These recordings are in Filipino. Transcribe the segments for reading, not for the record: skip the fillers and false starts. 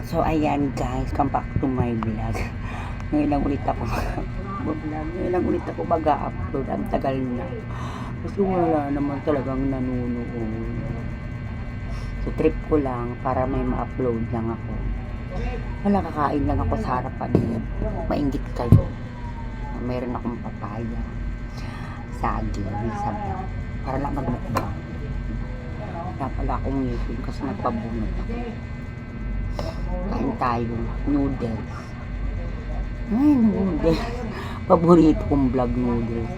So ayan guys, come back to my vlog. Ngayon lang ulit ako mag-vlog. Ngayon lang ulit ako mag-upload. Ang tagal na. Kasi wala naman talagang nanunood. So trip ko lang para may ma-upload lang ako. Wala, kakain lang ako sa harapan niyo. Mainggit kayo. Mayroon akong papaya. Saging, may sabaw. Para lang mag-mukbang. Wala pala akong ngipin kasi nagpabunot ako. Kain tayo. Noodles. Ay, noodles. Paborito kong vlog noodles.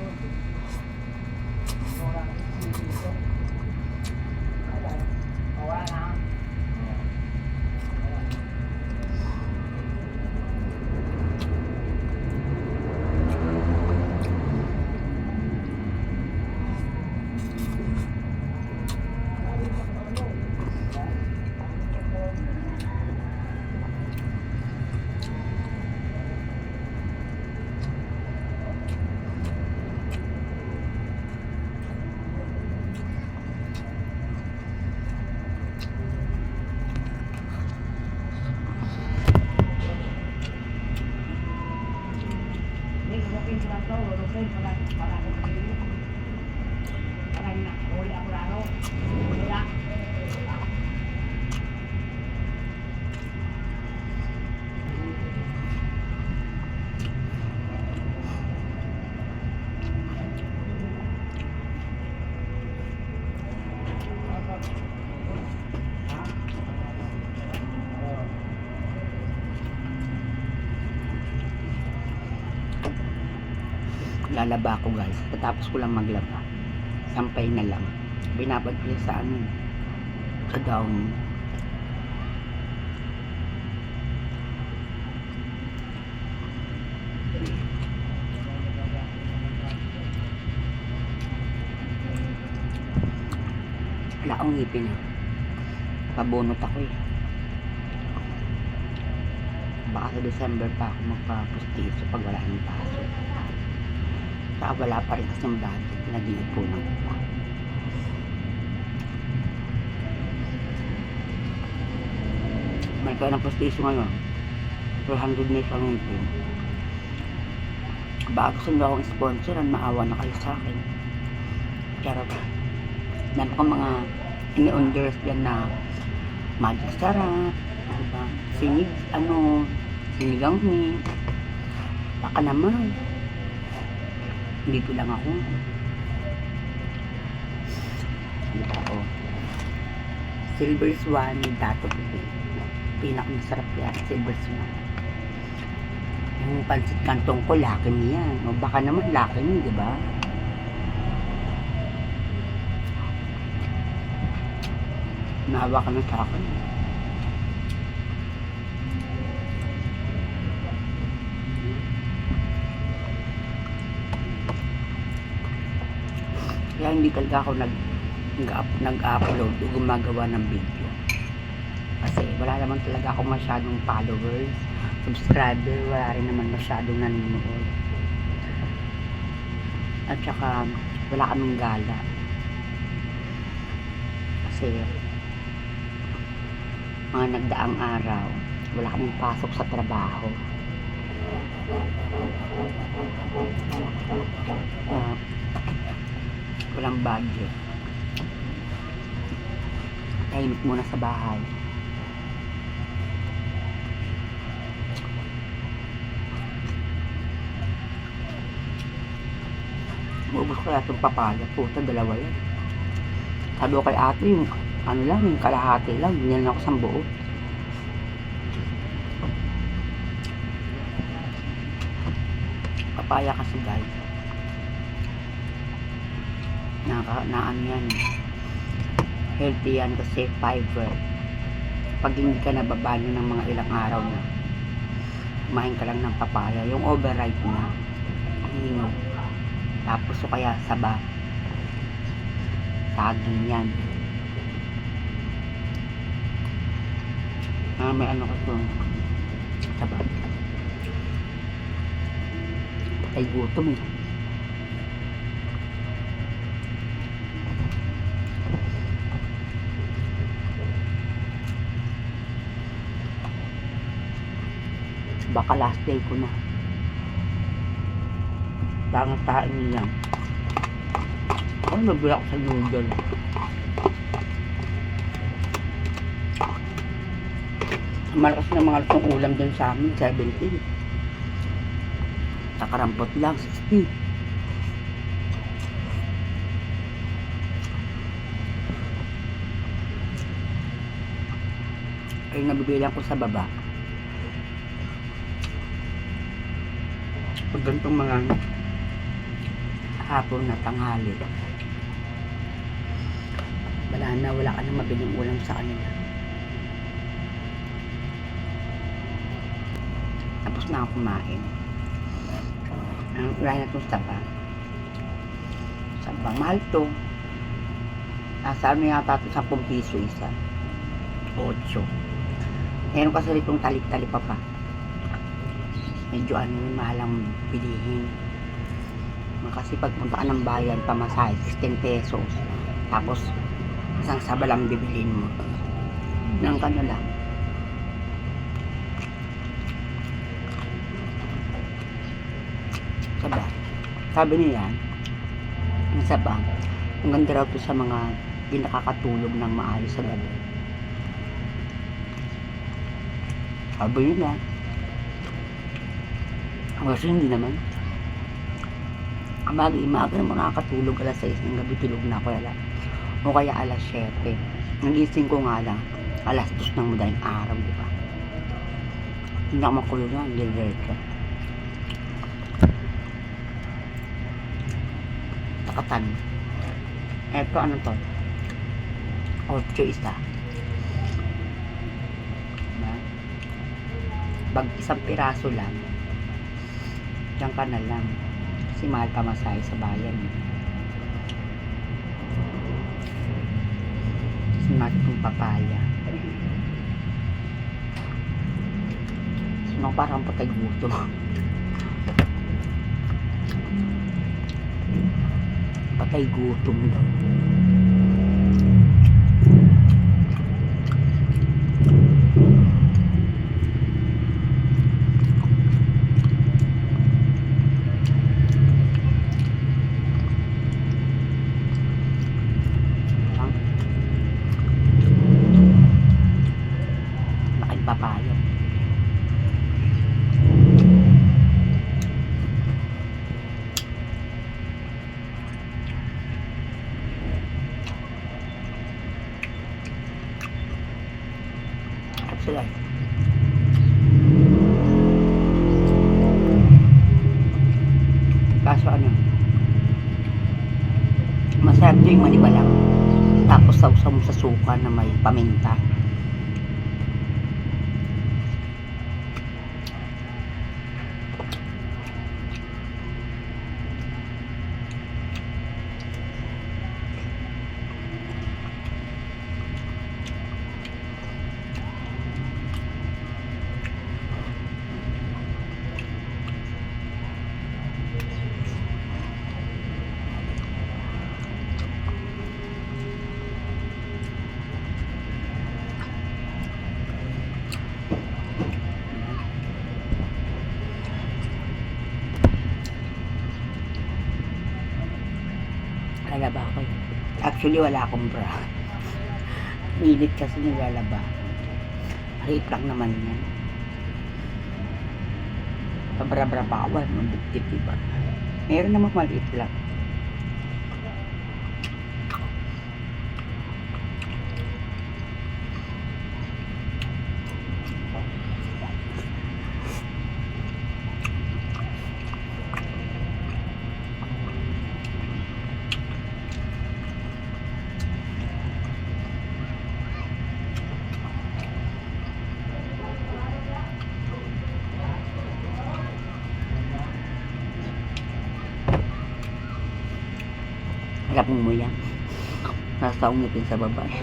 Lalaba ako guys. Patapos ko lang maglaba. Sampay na lang. Binabad ko sa ano. Sa down. Wala akong ngipin eh. Pabunot ako eh. Baka sa December pa ako magpapustiso pag wala ng pasok. Saka wala pa rin kasi yung budget. Nag-iipunan ko pa. May kaya ng pustiso ngayon. 400 na isang ngipin. Baka gusto nyo akong sponsoran, maawa na kayo sa akin. Charot. Dami ko mga ini-onders dyan na magic sarap, diba? Sinigang ni. Baka naman. Dito lang ako. Dito ako. Silver Swan, dato puti. Pinakamasarap yan, Silver Swan. Yung pansit kantong ko, laki niya. O baka naman laki niya, diba? Naawa ka na sa akin. Kaya hindi talaga ako nag-upload o gumagawa ng video. Kasi wala naman talaga ako masyadong followers, subscriber, wala rin naman masyadong nanonood. At saka wala kaming gala. Kasi mga nagdaang araw, wala kaming pasok sa trabaho. Walang budget. Tahimik muna sa bahay. Maubos ko kaya itong papaya. Puta, dalawa yan. Sabi ko kay ate, yung ano lang, yung kalahati lang. Binyan ako sa buo. Papaya kasi guys. Ano yan, healthy yan kasi fiber. Pag hindi ka nababano ng mga ilang araw na, kumain ka lang ng papaya, yung overripe na hinog, tapos o kaya saba, saging yan. May ano ko ito, saba, patay gutom eh. Baka last day ko na. Tangatain niya. Ako nabila ko sa noodle. Malakas na mga lusong ulam dyan sa amin, 70. Nakarampot lang, 60. Ay nabibilang ko sa baba. Pag ganitong mga hapon na tanghali, wala ka nang mabiling ulam sa kanila. Tapos na ako kumain. Wala na itong saba. Mahal to. Nasa ano yata ito, 10 piso isa. 8. Meron kasi itong talik-talik pa. Medyo mahalang bilihin. Kasi pagpunta ka ng bayan, pamasahe, 16 pesos. Tapos, isang saba lang bibilin mo. Nang kano lang. Saba. Sabi niya, ang saba, ang ganda raw to sa mga di nakakatulog ng maayos sa gabi. Sabi niya, kasi hindi naman. Maga naman nakakatulog, alas 6 ng gabi tulog na ako, o kaya alas 7. Nagising ko nga lang alas 2 ng madaling araw, di ba? Hindi ako makulog nga, diretso. Takatan. Eto ano to? 8 isa. Bag isang piraso lang. Diyan ka na lang. Kasi mahal pamasahe sa bayan. Sinati kong papaya. Sino parang patay gutom. Patay gutom daw. Papaya. Sila. Kaso ano, masarap ito yung manibalang. Tapos sausaw mo sa suka na may paminta. Lalaba ako. Actually, wala akong bra. Init kasi nilalaba. Maliit lang naman yan. Pabra-bra pa ako. Mabitip, diba? Meron naman maliit lang. Harap mo yan. Nasa ungitin sa babae.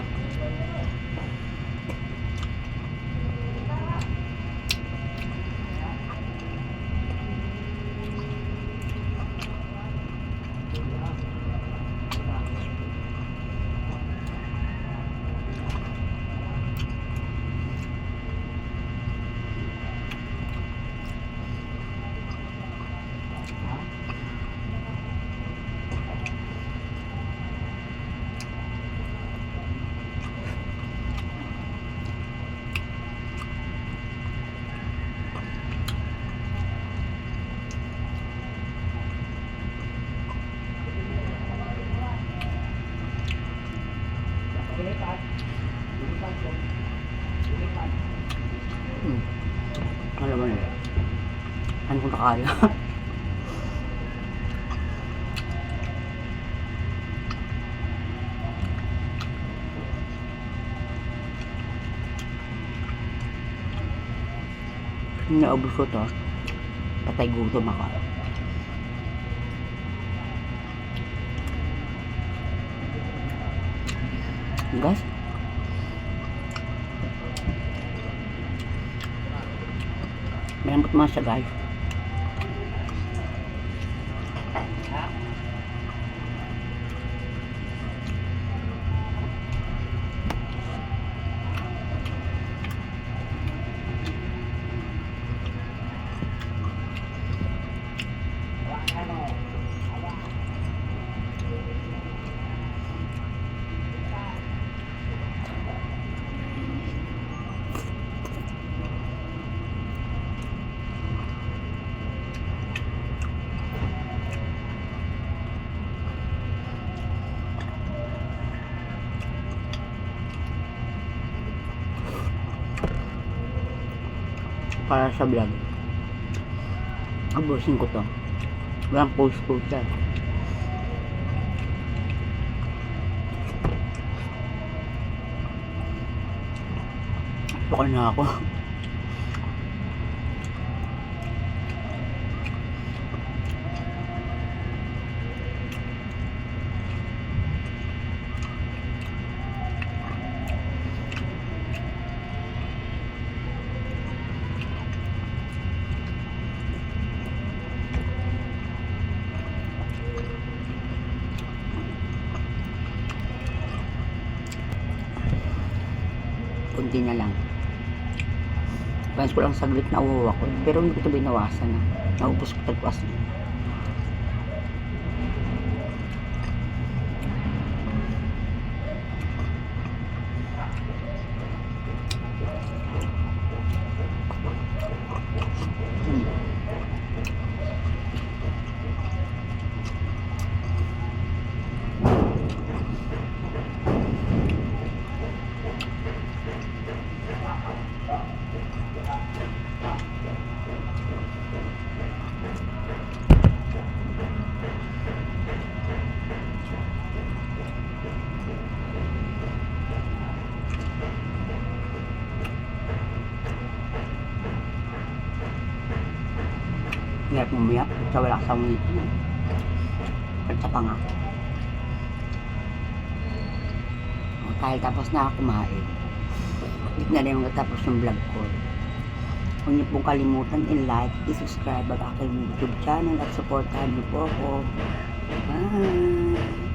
Hmm. Alam mo na. Ano ko na kaya? Naubos ko to. Patay gutom ako. Guys. Malambot mga siya guys. Para sa vlog. Abusin ko to. Walang post yan. Baka na ako. Kunti na lang. Fans ko lang saglit na uwa ko. Pero hindi ko ito binawasan na. Naubos ko tagwas na. Hirap umiyak sa wala kasang ngiti. At sa panga. Kahit tapos na ako kumain, hindi na rin matapos yung vlog ko. Huwag niyo pong kalimutan i-like, i-subscribe ang aking YouTube channel at supportahan niyo po ako. Bye!